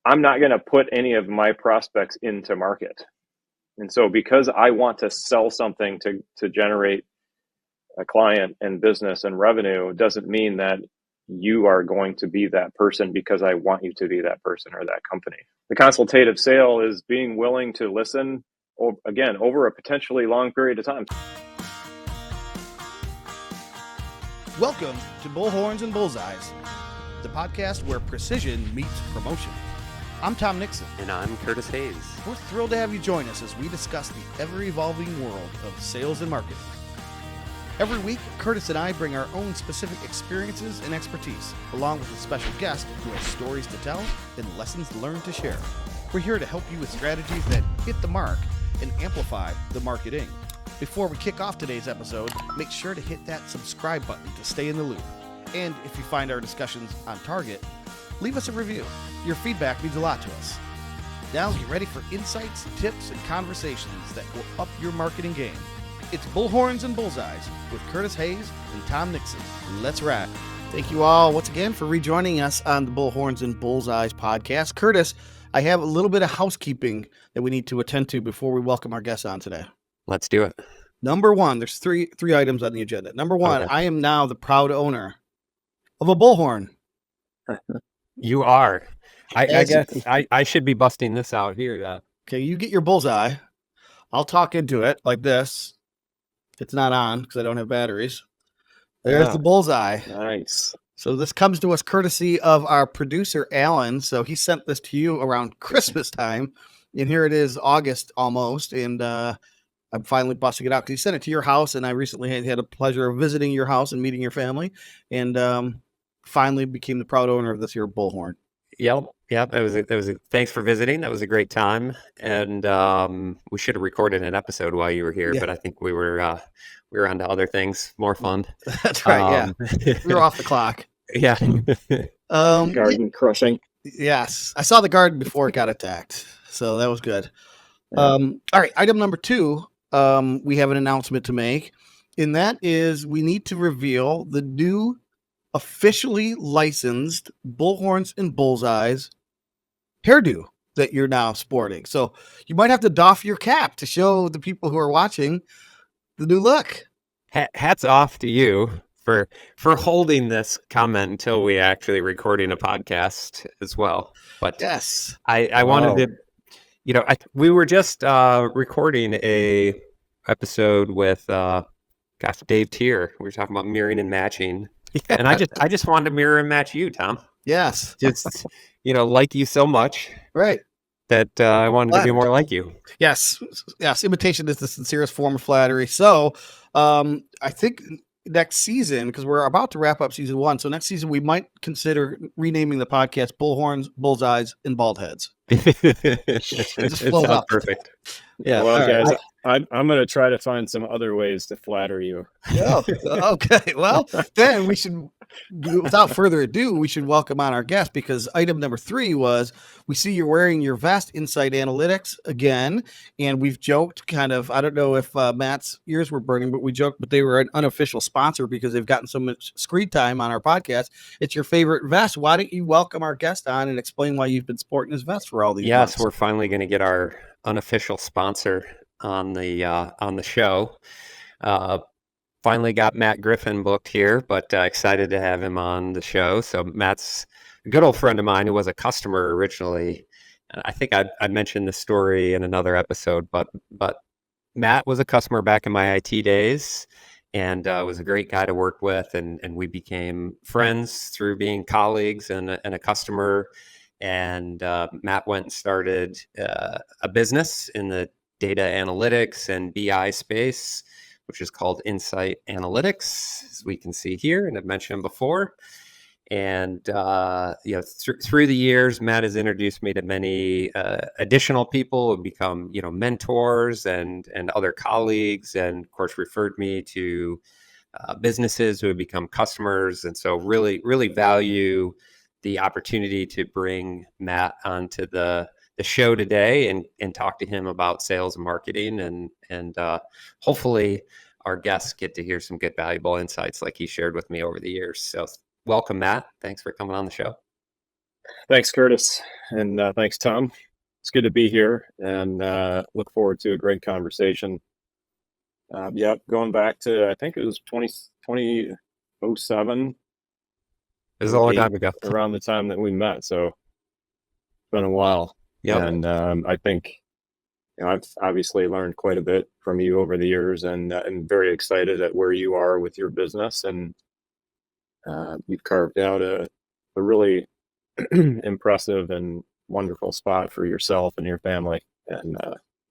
I'm not going to put any of my prospects into market. And so because I want to sell something to generate a client and business and revenue, doesn't mean that you are going to be that person because I want you to be that person or that company. The consultative sale is being willing to listen, again, over a potentially long period of time. Welcome to Bullhorns and Bullseyes, the podcast where precision meets promotion. I'm Tom Nixon. And I'm Curtis Hayes. We're thrilled to have you join us as we discuss the ever-evolving world of sales and marketing. Every week, Curtis and I bring our own specific experiences and expertise, along with a special guest who has stories to tell and lessons learned to share. We're here to help you with strategies that hit the mark and amplify the marketing. Before we kick off today's episode, make sure to hit that subscribe button to stay in the loop. And if you find our discussions on target, leave us a review. Your feedback means a lot to us. Now get ready for insights, tips, and conversations that will up your marketing game. It's Bullhorns and Bullseyes with Curtis Hayes and Tom Nixon. Let's ride. Thank you all once again for rejoining us on the Bullhorns and Bullseyes podcast. Curtis, I have a little bit of housekeeping that we need to attend to before we welcome our guests on today. Let's do it. Number one, there's three items on the agenda. Number one, Okay. I am now the proud owner of a bullhorn. You are. I As- guess I should be busting this out here. Okay, you get your bullseye. I'll talk into it like this. It's not on because I don't have batteries. There's Yeah. the bullseye. Nice. So this comes to us courtesy of our producer, Alan. So he sent this to you around Christmas time. And here it is, August almost. And I'm finally busting it out because he sent it to your house. And I recently had a pleasure of visiting your house and meeting your family. And finally became the proud owner of this here bullhorn. Yep. It was a thanks for visiting. That was a great time. And we should have recorded an episode while you were here, Yeah. but I think we were on to other things, more fun. That's right. Yeah. We were off the clock. Yeah. Garden crushing. Yes. I saw the garden before it got attacked. So that was good. Yeah. All right. Item number 2. We have an announcement to make. And that is we need to reveal the new officially licensed Bullhorns and Bullseyes hairdo that you're now sporting. So you might have to doff your cap to show the people who are watching the new look. Hats off to you for holding this comment until we actually recording a podcast as well. But Yes. I wanted to, we were just recording a episode with, Dave Tier. We were talking about mirroring and matching, and I just wanted to mirror and match you, Tom. Yes. Just, like you so much Right. that I wanted to be more like you. Yes. Imitation is the sincerest form of flattery. So I think next season, because we're about to wrap up season 1, so next season we might consider renaming the podcast Bullhorns, Bullseyes, and Bald Heads. It flows sounds up. perfect. Yeah. Well, all right. guys, I'm going to try to find some other ways to flatter you. Oh, okay. Well, then we should, without further ado, we should welcome on our guest because item number 3 was we see you're wearing your vest Incite Analytics again. And we've joked kind of, I don't know if Matt's ears were burning, but we joked, but they were an unofficial sponsor because they've gotten so much screen time on our podcast. It's your favorite vest. Why don't you welcome our guest on and explain why you've been sporting this vest for all these months? Yes, we're finally going to get our unofficial sponsor on the show. Finally got Matt Griffin booked here, but excited to have him on the show. So Matt's a good old friend of mine who was a customer originally. I think I mentioned this story in another episode, but Matt was a customer back in my IT days and was a great guy to work with. And we became friends through being colleagues and a customer. And Matt went and started a business in the data analytics and BI space, which is called Incite Analytics, as we can see here, and I've mentioned before. And through the years, Matt has introduced me to many additional people who become mentors and other colleagues, and of course referred me to businesses who have become customers. And so really, really value the opportunity to bring Matt onto the show today and talk to him about sales and marketing, and hopefully our guests get to hear some good, valuable insights like he shared with me over the years. So welcome, Matt. Thanks for coming on the show. Thanks, Curtis, and thanks, Tom. It's good to be here, and look forward to a great conversation. Going back to, I think it was 2007 It was a or long 8, time ago. around the time that we met. So it's been a while. Yep. And I think I've obviously learned quite a bit from you over the years, and I'm very excited at where you are with your business. And you've carved out a really impressive and wonderful spot for yourself and your family. And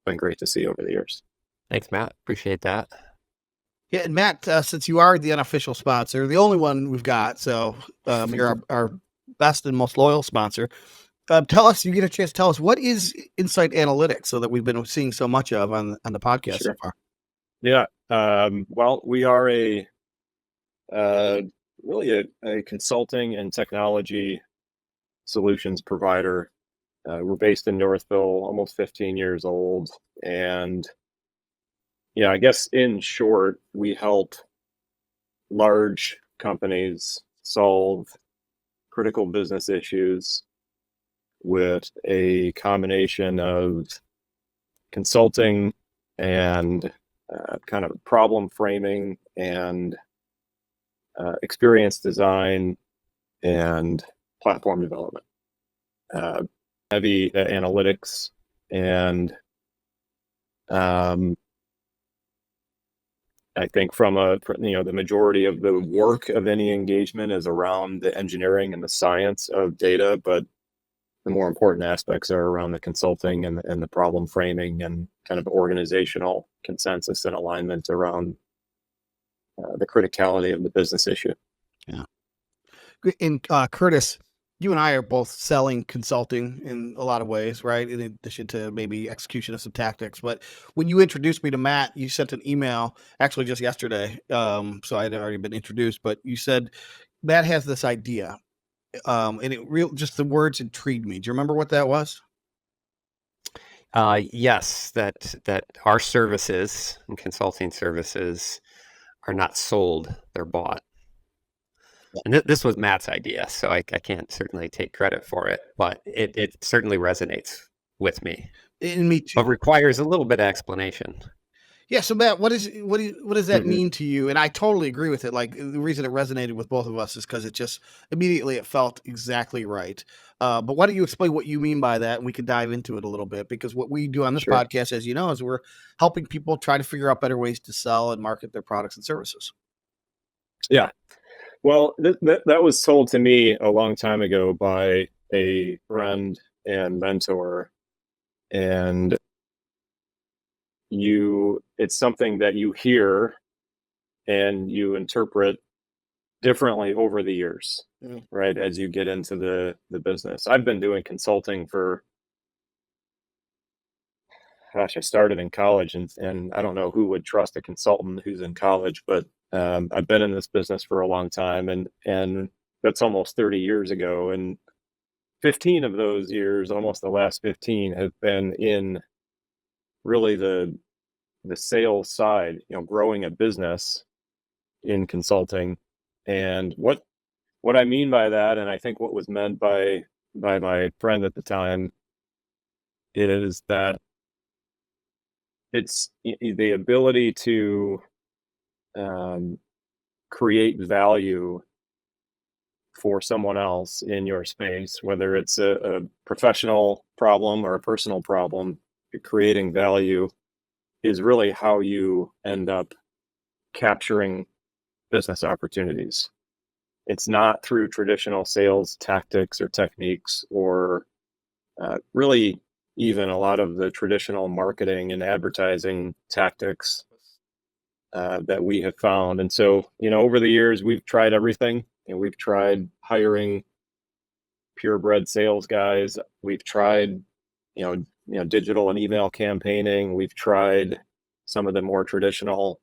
been great to see over the years. Thanks, Matt. Appreciate that. Yeah, and Matt, since you are the unofficial sponsor, the only one we've got, so you're our best and most loyal sponsor. You get a chance to tell us, what is Incite Analytics, so that we've been seeing so much of on the podcast so far? Yeah. Well, we are really a consulting and technology solutions provider. We're based in Northville, almost 15 years old. And yeah, I guess in short, we help large companies solve critical business issues with a combination of consulting and kind of problem framing and experience design and platform development. Heavy analytics, and I think the majority of the work of any engagement is around the engineering and the science of data, but the more important aspects are around the consulting and the problem framing and kind of organizational consensus and alignment around the criticality of the business issue. Yeah. And Curtis, you and I are both selling consulting in a lot of ways, right? In addition to maybe execution of some tactics. But when you introduced me to Matt, you sent an email actually just yesterday. So I had already been introduced, but you said Matt has this idea. And just the words intrigued me. Do you remember what that was? Yes, that our services and consulting services are not sold, they're bought. And this was Matt's idea, so I can't certainly take credit for it, but it certainly resonates with me. And me too. But requires a little bit of explanation. Yeah. So Matt, what does that mean to you? And I totally agree with it. Like, the reason it resonated with both of us is because it just immediately it felt exactly right. But why don't you explain what you mean by that, and we can dive into it a little bit, because what we do on this podcast, as you know, is we're helping people try to figure out better ways to sell and market their products and services. Yeah. Well, that was told to me a long time ago by a friend and mentor, and it's something that you hear and you interpret differently over the years, right? As you get into the business. I've been doing consulting for, I started in college, and I don't know who would trust a consultant who's in college, but I've been in this business for a long time, and that's almost 30 years ago. And 15 of those years, almost the last 15, have been in really the sales side, growing a business in consulting. And what I mean by that, and I think what was meant by my friend at the time, is that it's the ability to create value for someone else in your space, whether it's a professional problem or a personal problem. Creating value is really how you end up capturing business opportunities. It's not through traditional sales tactics or techniques, or really even a lot of the traditional marketing and advertising tactics that we have found. And so, over the years, we've tried everything, and we've tried hiring purebred sales guys. We've tried, digital and email campaigning. We've tried some of the more traditional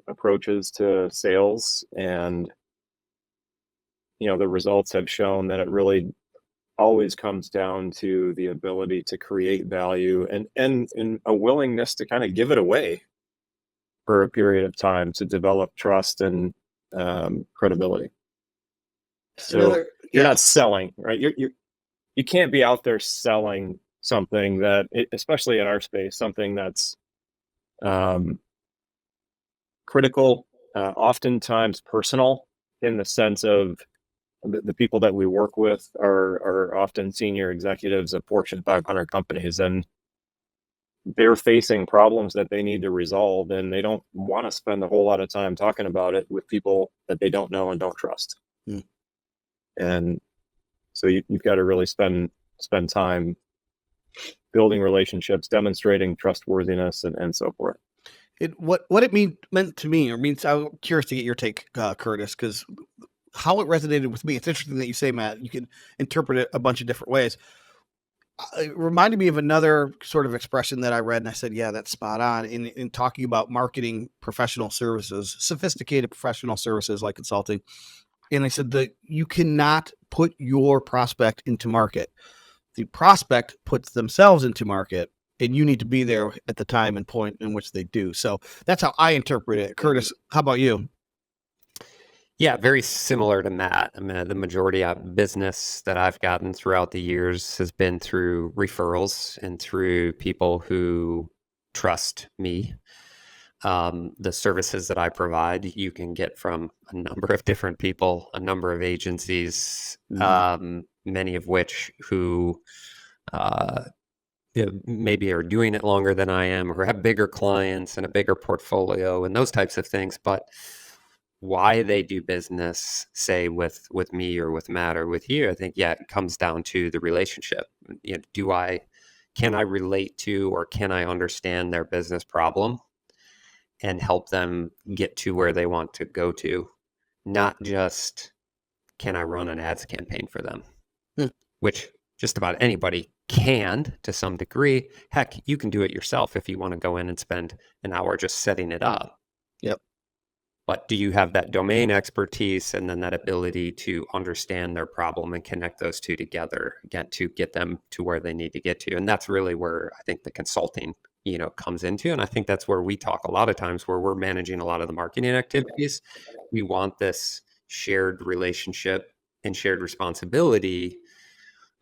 approaches to sales, and the results have shown that it really always comes down to the ability to create value and a willingness to kind of give it away for a period of time to develop trust and credibility. So you're not selling, right? You can't be out there selling something that, especially in our space, something that's critical, oftentimes personal, in the sense of the people that we work with are often senior executives of Fortune 500 companies, and they're facing problems that they need to resolve, and they don't want to spend a whole lot of time talking about it with people that they don't know and don't trust. And so you've got to really spend time building relationships, demonstrating trustworthiness, and so forth. What it meant to me, or means, I'm curious to get your take, Curtis, because how it resonated with me. It's interesting that you say, Matt, you can interpret it a bunch of different ways. It reminded me of another sort of expression that I read, and I said, yeah, that's spot on, in talking about marketing professional services, sophisticated professional services like consulting. And I said that you cannot put your prospect into market. The prospect puts themselves into market, and you need to be there at the time and point in which they do. So that's how I interpret it. Curtis, how about you? Yeah, very similar to Matt. I mean, the majority of business that I've gotten throughout the years has been through referrals and through people who trust me. The services that I provide, you can get from a number of different people, a number of agencies, many of which who maybe are doing it longer than I am, or have bigger clients and a bigger portfolio and those types of things. But why they do business, say with me or with Matt or with you, I think, it comes down to the relationship. Can I relate to, or can I understand their business problem and help them get to where they want to go to? Not just, can I run an ads campaign for them? Which just about anybody can to some degree. Heck, you can do it yourself if you want to go in and spend an hour just setting it up. Yep. But do you have that domain expertise and then that ability to understand their problem and connect those two together, again, to get them to where they need to get to? And that's really where I think the consulting, comes into. And I think that's where we talk a lot of times, where we're managing a lot of the marketing activities. We want this shared relationship and shared responsibility.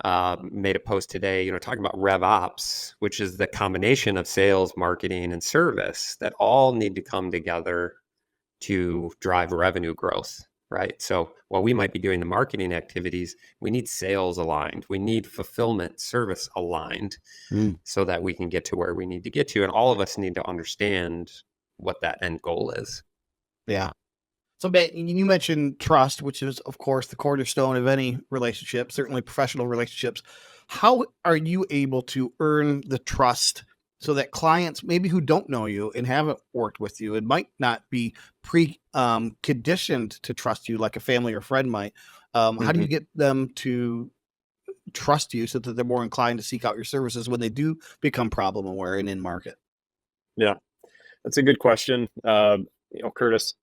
Made a post today, talking about RevOps, which is the combination of sales, marketing, and service that all need to come together to drive revenue growth, right? So while we might be doing the marketing activities, we need sales aligned. We need fulfillment service aligned so that we can get to where we need to get to. And all of us need to understand what that end goal is. Yeah. So you mentioned trust, which is, of course, the cornerstone of any relationship, certainly professional relationships. How are you able to earn the trust so that clients, maybe who don't know you and haven't worked with you and might not be conditioned to trust you like a family or friend might, how do you get them to trust you so that they're more inclined to seek out your services when they do become problem aware and in market? Yeah, that's a good question. Curtis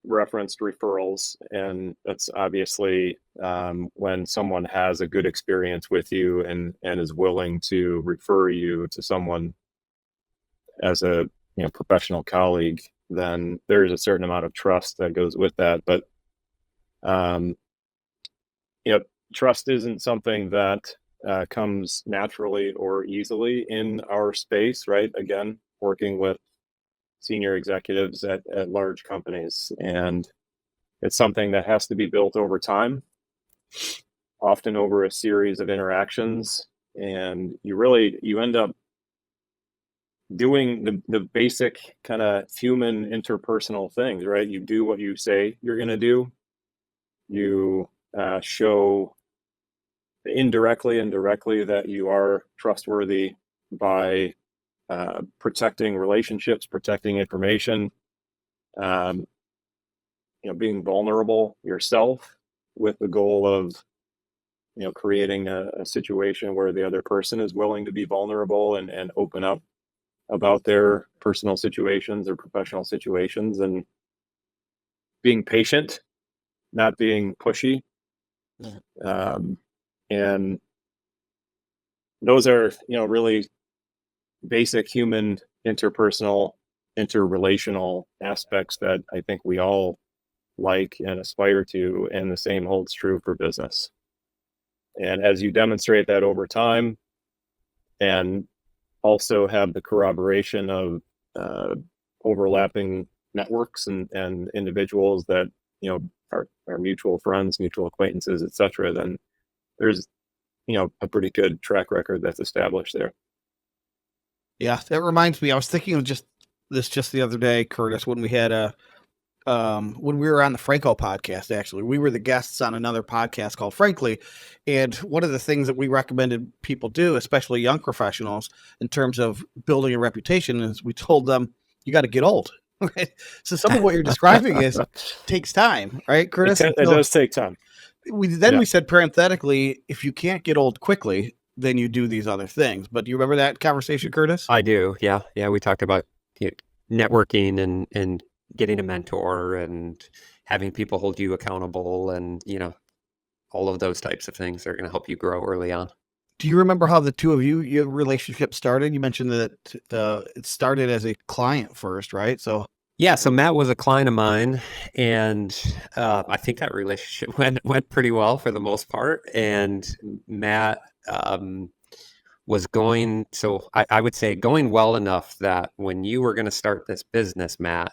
referenced referrals, and that's obviously when someone has a good experience with you and is willing to refer you to someone as a professional colleague, then there's a certain amount of trust that goes with that. But trust isn't something that comes naturally or easily in our space, right? Again, working with senior executives at large companies, and it's something that has to be built over time, often over a series of interactions, and you end up doing the basic kind of human interpersonal things, right? You do what you say you're going to do. You show indirectly and directly that you are trustworthy by protecting relationships, protecting information, being vulnerable yourself with the goal of, creating a situation where the other person is willing to be vulnerable and open up about their personal situations or professional situations, and being patient, not being pushy. And those are, really basic human interpersonal, interrelational aspects that I think we all like and aspire to, and the same holds true for business. And as you demonstrate that over time, and also have the corroboration of overlapping networks and individuals that are mutual friends, mutual acquaintances, etc., then there's a pretty good track record that's established there. Yeah, that reminds me. I was thinking of just the other day, Curtis, when we had when we were on the Franco podcast. Actually, we were the guests on another podcast called Frankly, and one of the things that we recommended people do, especially young professionals, in terms of building a reputation, is we told them you got to get old. Right? So some of what you're describing takes time, right, Curtis? It does take time. We said parenthetically, if you can't get old quickly, then you do these other things. But do you remember that conversation, Curtis? I do. Yeah. We talked about networking and getting a mentor and having people hold you accountable, and all of those types of things are going to help you grow early on. Do you remember how the two of your relationship started? You mentioned that it started as a client first, right? So Matt was a client of mine, and I think that relationship went pretty well for the most part. And Matt was going, I would say going well enough that when you were going to start this business, Matt,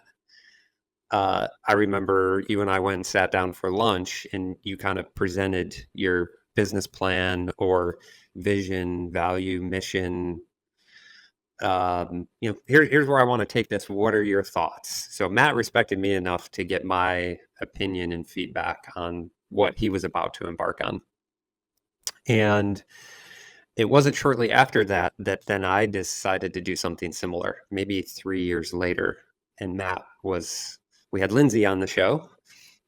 I remember you and I went and sat down for lunch, and you kind of presented your business plan or vision, value, mission. Here's where I want to take this. What are your thoughts? So Matt respected me enough to get my opinion and feedback on what he was about to embark on. And it wasn't shortly after that then I decided to do something similar, maybe 3 years later. And we had Lindsay on the show.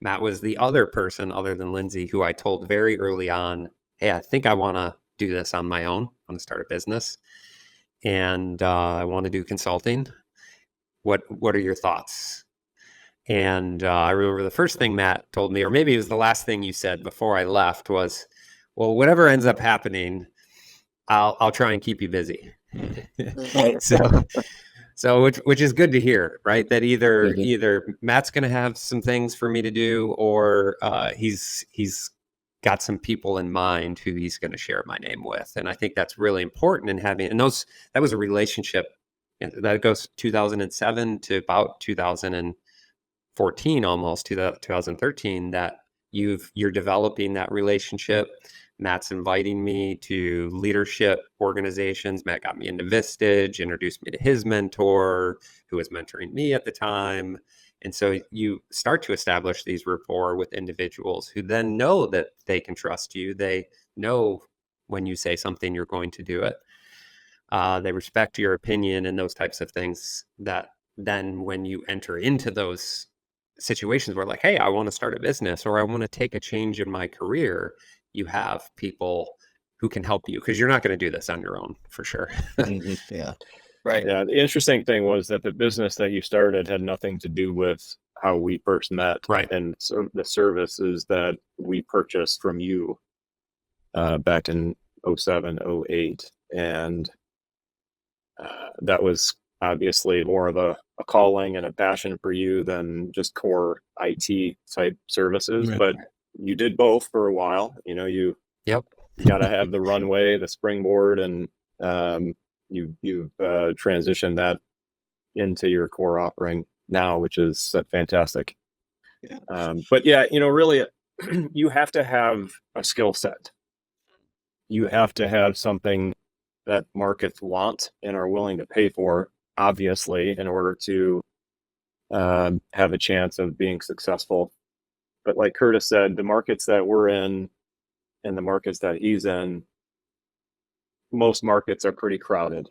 Matt was the other person other than Lindsay who I told very early on, hey, I think I want to do this on my own. I want to start a business, and I want to do consulting. What are your thoughts? And I remember the first thing Matt told me, or maybe it was the last thing you said before I left, was, well, whatever ends up happening, I'll try and keep you busy. So which is good to hear, right? That either Matt's going to have some things for me to do, or he's got some people in mind who he's going to share my name with. And I think that's really important in having, and that was a relationship that goes 2007 to about 2014, almost to 2013, that you're developing that relationship. Matt's inviting me to leadership organizations. Matt got me into Vistage, introduced me to his mentor, who was mentoring me at the time. And so you start to establish these rapport with individuals who then know that they can trust you. They know when you say something, you're going to do it. They respect your opinion and those types of things, that then when you enter into those situations where, like, hey, I want to start a business, or I want to take a change in my career, you have people who can help you, because you're not going to do this on your own, for sure. Yeah. Right. Yeah. The interesting thing was that the business that you started had nothing to do with how we first met. Right. And so the services that we purchased from you back in 07, 08. And that was obviously more of a calling and a passion for you than just core IT type services. Right. But you did both for a while. You got to have the runway, the springboard, and you've transitioned that into your core offering now, which is fantastic. Yeah. But yeah, really, you have to have a skill set. You have to have something that markets want and are willing to pay for, obviously, in order to have a chance of being successful. But like Curtis said, the markets that we're in and the markets that he's in, most markets are pretty crowded.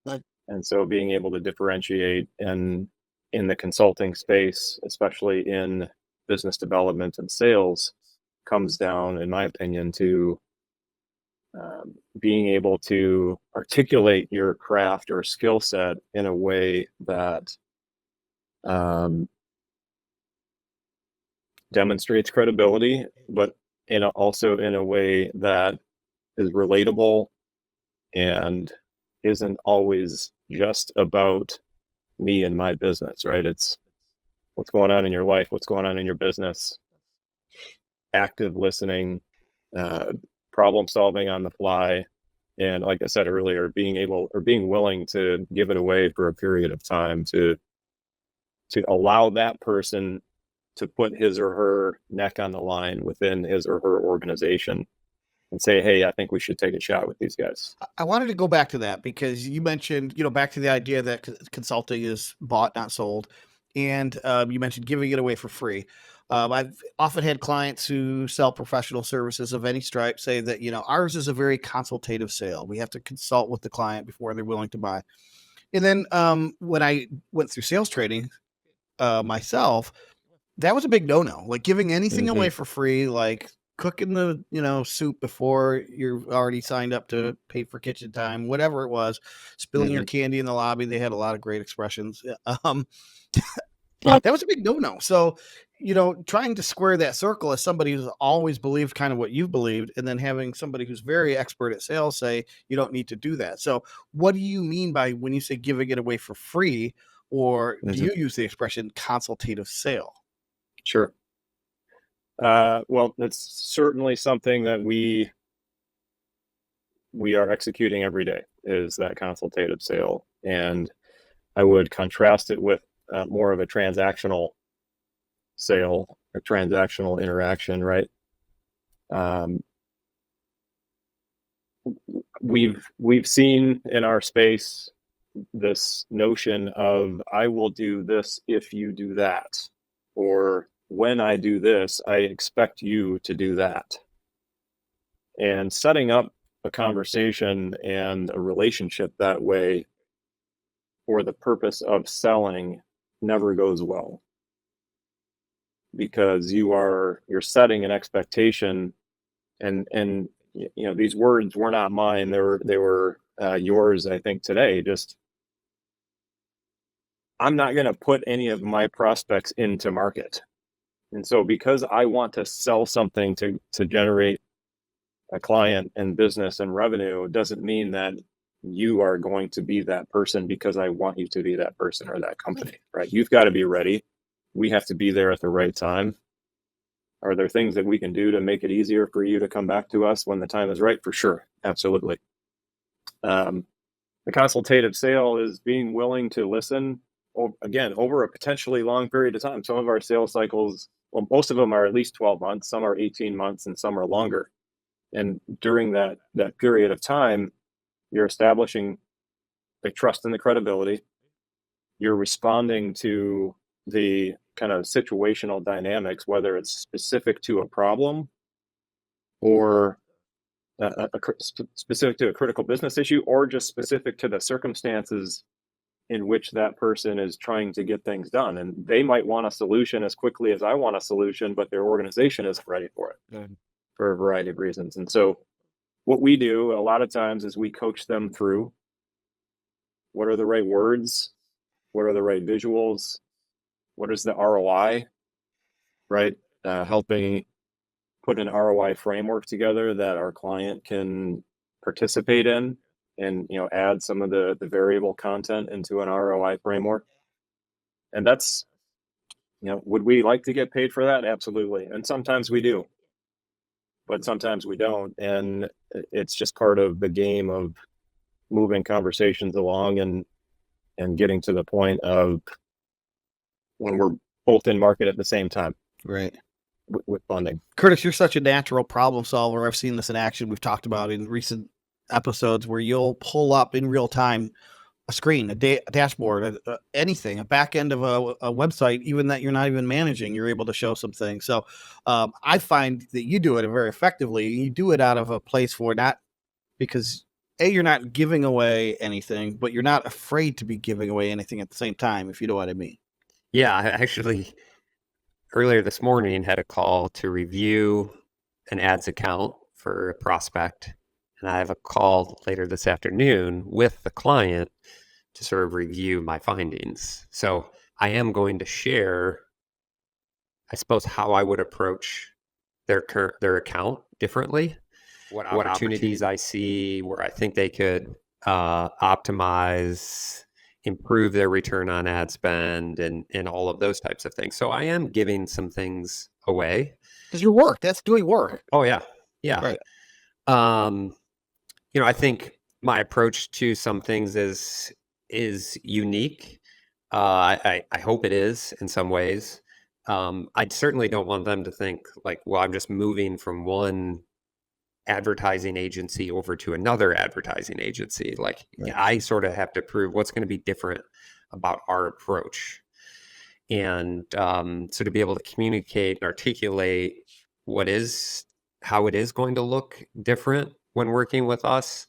Right. And so being able to differentiate in the consulting space, especially in business development and sales, comes down, in my opinion, to being able to articulate your craft or skill set in a way that demonstrates credibility, but also in a way that is relatable and isn't always just about me and my business, right? what's going on in your life, what's going on in your business, active listening, problem solving on the fly. And like I said earlier, being willing to give it away for a period of time to allow that person to put his or her neck on the line within his or her organization and say, hey, I think we should take a shot with these guys. I wanted to go back to that because you mentioned, back to the idea that consulting is bought, not sold. And you mentioned giving it away for free. I've often had clients who sell professional services of any stripe say that, ours is a very consultative sale. We have to consult with the client before they're willing to buy. And then when I went through sales training myself, that was a big no-no. Like giving anything away for free, like cooking the, soup before you're already signed up to pay for kitchen time, whatever it was, spilling your candy in the lobby. They had a lot of great expressions. That was a big no-no. So, trying to square that circle as somebody who's always believed kind of what you've believed, and then having somebody who's very expert at sales say, you don't need to do that. So what do you mean by when you say giving it away for free, or do you use the expression consultative sale? Sure. Well, it's certainly something that we are executing every day, is that consultative sale. And I would contrast it with more of a transactional sale or transactional interaction, right? We've seen in our space this notion of, I will do this if you do that, or when I do this, I expect you to do that. And setting up a conversation and a relationship that way for the purpose of selling never goes well, because you're setting an expectation, and these words were not mine. They were yours, I think, today. Just, I'm not going to put any of my prospects into market. And so because I want to sell something to generate a client and business and revenue, doesn't mean that you are going to be that person because I want you to be that person or that company, right? You've got to be ready. We have to be there at the right time. Are there things that we can do to make it easier for you to come back to us when the time is right? For sure. Absolutely. The consultative sale is being willing to listen, again, over a potentially long period of time. Some of our sales cycles, well, most of them are at least 12 months, some are 18 months, and some are longer. And during that period of time, you're establishing the trust and the credibility. You're responding to the kind of situational dynamics, whether it's specific to a problem or specific to a critical business issue, or just specific to the circumstances in which that person is trying to get things done. And they might want a solution as quickly as I want a solution, but their organization isn't ready for it for a variety of reasons. And so what we do a lot of times is we coach them through what are the right words, what are the right visuals, what is the ROI, right? Helping put an ROI framework together that our client can participate in, and add some of the variable content into an ROI framework. And that's, would we like to get paid for that? Absolutely. And sometimes we do, but sometimes we don't. And it's just part of the game of moving conversations along and getting to the point of when we're both in market at the same time. Right. With funding. Curtis, you're such a natural problem solver. I've seen this in action. We've talked about in recent episodes where you'll pull up in real time a screen, a dashboard, anything, a back end of a website, even that you're not even managing, you're able to show some things. So I find that you do it very effectively. You do it out of a place for not because you're not giving away anything, but you're not afraid to be giving away anything at the same time, if you know what I mean. Yeah, I actually earlier this morning had a call to review an ads account for a prospect. And I have a call later this afternoon with the client to sort of review my findings. So I am going to share, I suppose, how I would approach their account differently, what opportunities I see, where I think they could optimize, improve their return on ad spend and all of those types of things. So I am giving some things away. Because your work, that's doing work. Oh yeah. Yeah. Right. I think my approach to some things is unique. I hope it is in some ways. I certainly don't want them to think like, well, I'm just moving from one advertising agency over to another advertising agency. Like, Right. I sort of have to prove what's going to be different about our approach. And so to be able to communicate and articulate how it is going to look different when working with us.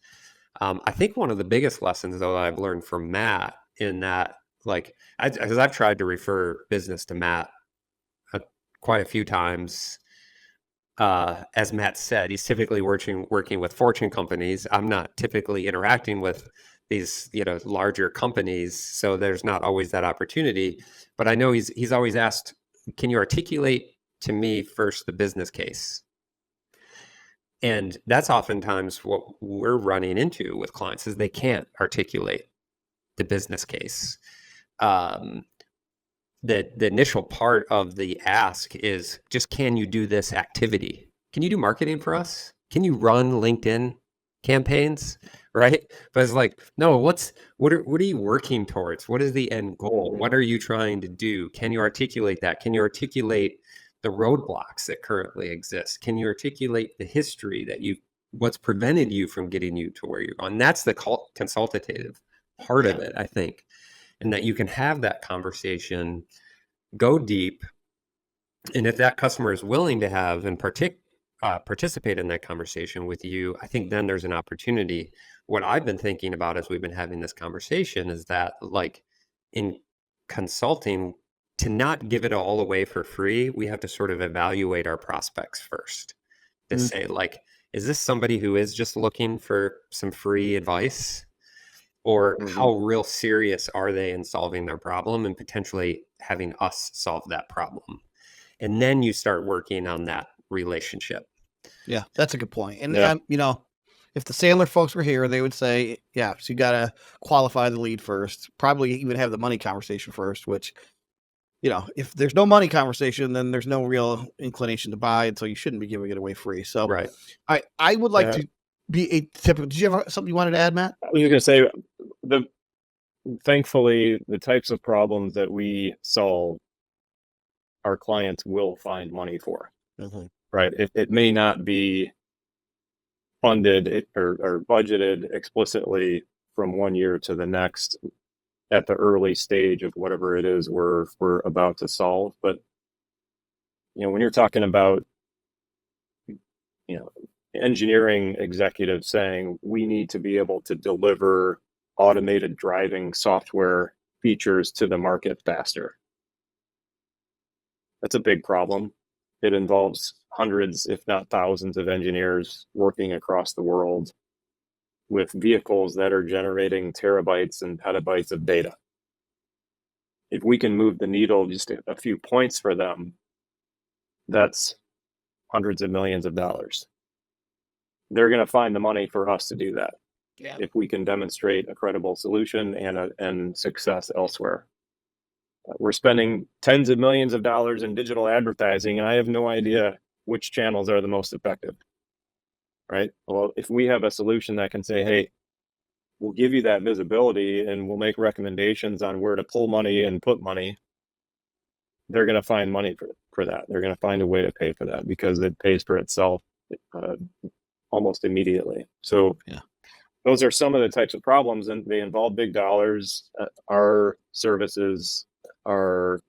I think one of the biggest lessons, though, that I've learned from Matt in that, like, because I've tried to refer business to Matt quite a few times. As Matt said, he's typically working with Fortune companies. I'm not typically interacting with these, larger companies, so there's not always that opportunity. But I know he's always asked, "Can you articulate to me first the business case?" And that's oftentimes what we're running into with clients is they can't articulate the business case. The initial part of the ask is just, can you do this activity? Can you do marketing for us? Can you run LinkedIn campaigns? Right? But it's like, no, what are you working towards? What is the end goal? What are you trying to do? Can you articulate that? Can you articulate the roadblocks that currently exist? Can you articulate the history what's prevented you from getting you to where you're going? And that's the consultative part of it, I think. And that you can have that conversation, go deep. And if that customer is willing to have and participate in that conversation with you, I think then there's an opportunity. What I've been thinking about as we've been having this conversation is that, like, in consulting, to not give it all away for free, we have to sort of evaluate our prospects first to say, like, is this somebody who is just looking for some free advice? Or how real serious are they in solving their problem and potentially having us solve that problem? And then you start working on that relationship. Yeah, that's a good point. And, if the Sandler folks were here, they would say, yeah, so you got to qualify the lead first, probably even have the money conversation first, which, if there's no money conversation, then there's no real inclination to buy. And so you shouldn't be giving it away free. So right. I would like to be a typical. Did you have something you wanted to add, Matt? I was going to say, thankfully, the types of problems that we solve, our clients will find money for. Mm-hmm. Right? It may not be funded or budgeted explicitly from one year to the next at the early stage of whatever it is we're about to solve. But, when you're talking about, engineering executives saying we need to be able to deliver automated driving software features to the market faster, that's a big problem. It involves hundreds, if not thousands, of engineers working across the world with vehicles that are generating terabytes and petabytes of data. If we can move the needle just a few points for them, that's hundreds of millions of dollars. They're going to find the money for us to do that. Yeah. If we can demonstrate a credible solution and success elsewhere. We're spending tens of millions of dollars in digital advertising, and I have no idea which channels are the most effective. Right? Well, if we have a solution that can say, hey, we'll give you that visibility and we'll make recommendations on where to pull money and put money, they're going to find money for that. They're going to find a way to pay for that because it pays for itself almost immediately. So those are some of the types of problems, and they involve big dollars. Our services are,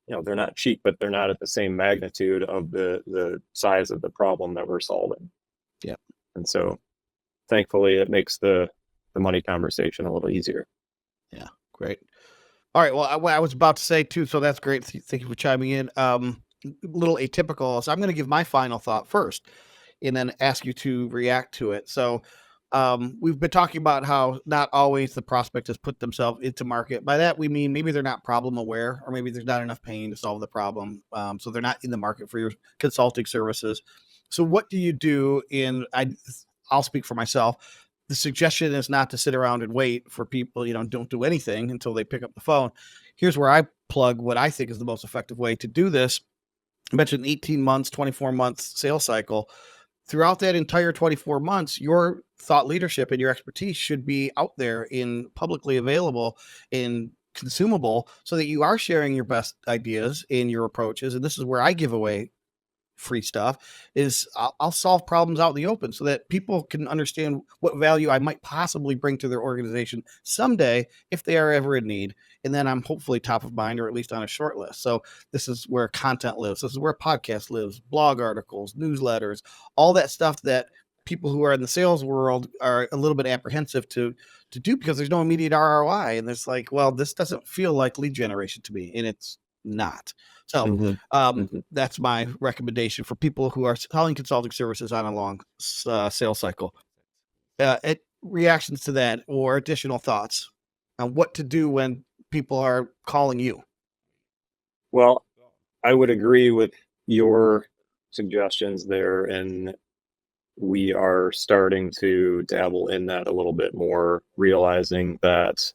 they're not cheap, but they're not at the same magnitude of the size of the problem that we're solving. Yeah. And so thankfully it makes the money conversation a little easier. Yeah. Great. All right. Well, I was about to say too, so that's great. Thank you for chiming in. Little atypical. So I'm going to give my final thought first and then ask you to react to it. So we've been talking about how not always the prospect has put themselves into market. By that, we mean maybe they're not problem aware, or maybe there's not enough pain to solve the problem. So they're not in the market for your consulting services. So what do you do I'll speak for myself. the suggestion is not to sit around and wait for people, don't do anything until they pick up the phone. Here's where I plug what I think is the most effective way to do this. I mentioned 18 months, 24 months sales cycle. Throughout that entire 24 months, your thought leadership and your expertise should be out there in publicly available in consumable, so that you are sharing your best ideas in your approaches. And this is where I give away free stuff, is I'll solve problems out in the open so that people can understand what value I might possibly bring to their organization someday if they are ever in need. And then I'm hopefully top of mind, or at least on a short list. So this is where content lives. This is where podcast lives, blog articles, newsletters, all that stuff that people who are in the sales world are a little bit apprehensive to do, because there's no immediate ROI. And it's like, well, this doesn't feel like lead generation to me. And it's not. So that's my recommendation for people who are selling consulting services on a long sales cycle. Reactions to that, or additional thoughts on what to do when people are calling you? Well, I would agree with your suggestions there, and we are starting to dabble in that a little bit more, realizing that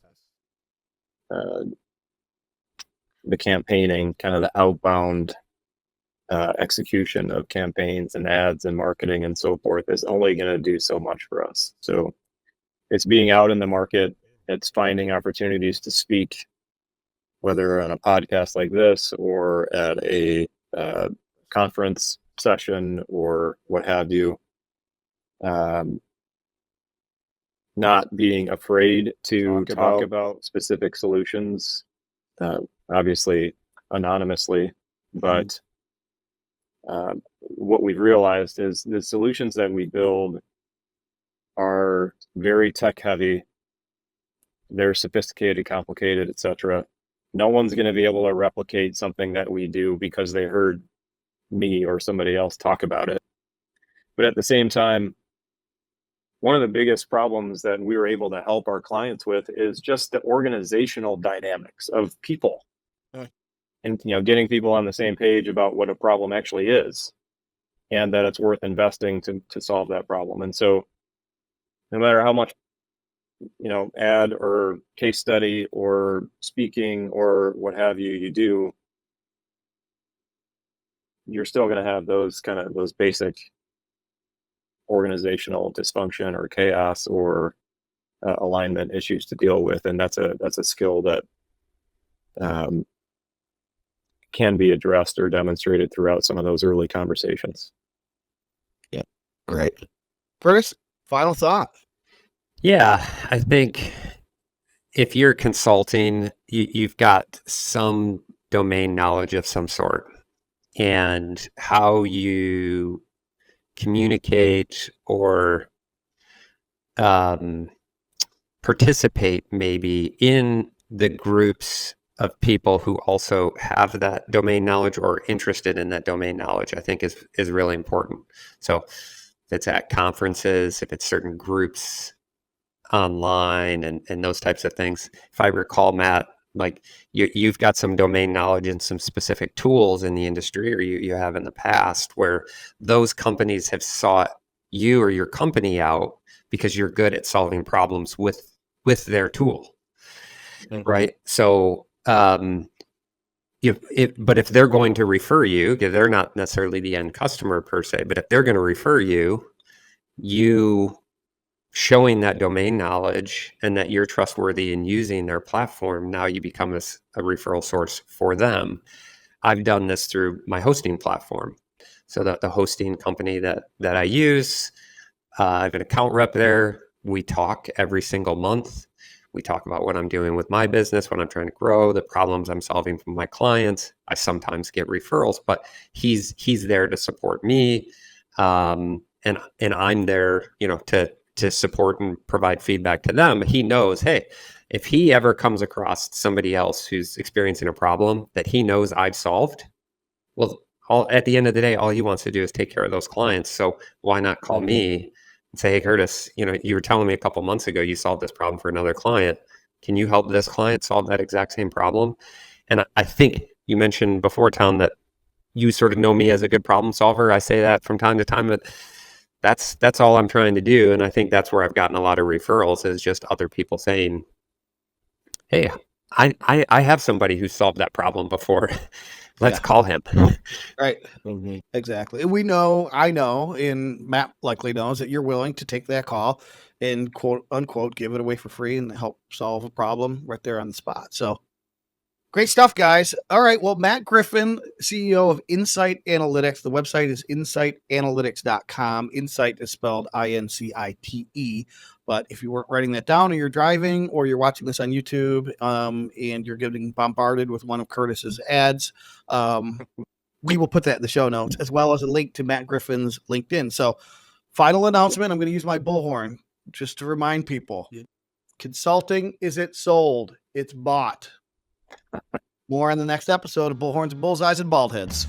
the campaigning, kind of the outbound execution of campaigns and ads and marketing and so forth, is only going to do so much for us. So it's being out in the market, it's finding opportunities to speak, whether on a podcast like this or at a conference session or what have you. Not being afraid to talk about specific solutions, obviously anonymously, but what we've realized is the solutions that we build are very tech heavy. They're sophisticated, complicated, etc. No one's going to be able to replicate something that we do because they heard me or somebody else talk about it. But at the same time, one of the biggest problems that we were able to help our clients with is just the organizational dynamics of people. And getting people on the same page about what a problem actually is, and that it's worth investing to solve that problem. And so no matter how much ad or case study or speaking or what have you do, you're still going to have those basic organizational dysfunction or chaos or alignment issues to deal with. And that's a skill that can be addressed or demonstrated throughout some of those early conversations. Yeah, great. Curtis, final thought. Yeah, I think if you're consulting, you've got some domain knowledge of some sort, and how you communicate or participate maybe in the groups of people who also have that domain knowledge or interested in that domain knowledge, I think is really important. So if it's at conferences, if it's certain groups online and those types of things. If I recall, Matt, like you've got some domain knowledge and some specific tools in the industry, or you have in the past, where those companies have sought you or your company out because you're good at solving problems with their tool. Right? So but if they're going to refer you, they're not necessarily the end customer per se, but if they're going to refer you, you showing that domain knowledge and that you're trustworthy in using their platform, now you become a referral source for them. I've done this through my hosting platform. So that the hosting company that I use, I have an account rep there. We talk every single month. We talk about what I'm doing with my business, what I'm trying to grow, the problems I'm solving for my clients. I sometimes get referrals, but he's there to support me, and I'm there, to support and provide feedback to them. He knows, hey, if he ever comes across somebody else who's experiencing a problem that he knows I've solved, well, at the end of the day, all he wants to do is take care of those clients. So why not call me and say, hey, Curtis, you were telling me a couple months ago you solved this problem for another client. Can you help this client solve that exact same problem? And I think you mentioned before, Tom, that you sort of know me as a good problem solver. I say that from time to time, but that's all I'm trying to do. And I think that's where I've gotten a lot of referrals, is just other people saying, hey, I have somebody who solved that problem before. Let's call him. Right. Exactly. I know, and Matt likely knows that you're willing to take that call and quote unquote give it away for free and help solve a problem right there on the spot. So great stuff, guys. All right. Well, Matt Griffin, CEO of Incite Analytics. The website is inciteanalytics.com. Incite is spelled INCITE. But if you weren't writing that down, or you're driving, or you're watching this on YouTube, and you're getting bombarded with one of Curtis's ads, we will put that in the show notes, as well as a link to Matt Griffin's LinkedIn. So, final announcement. I'm going to use my bullhorn just to remind people. Consulting isn't sold. It's bought. More on the next episode of Bullhorns and Bullseyes and Bald Heads.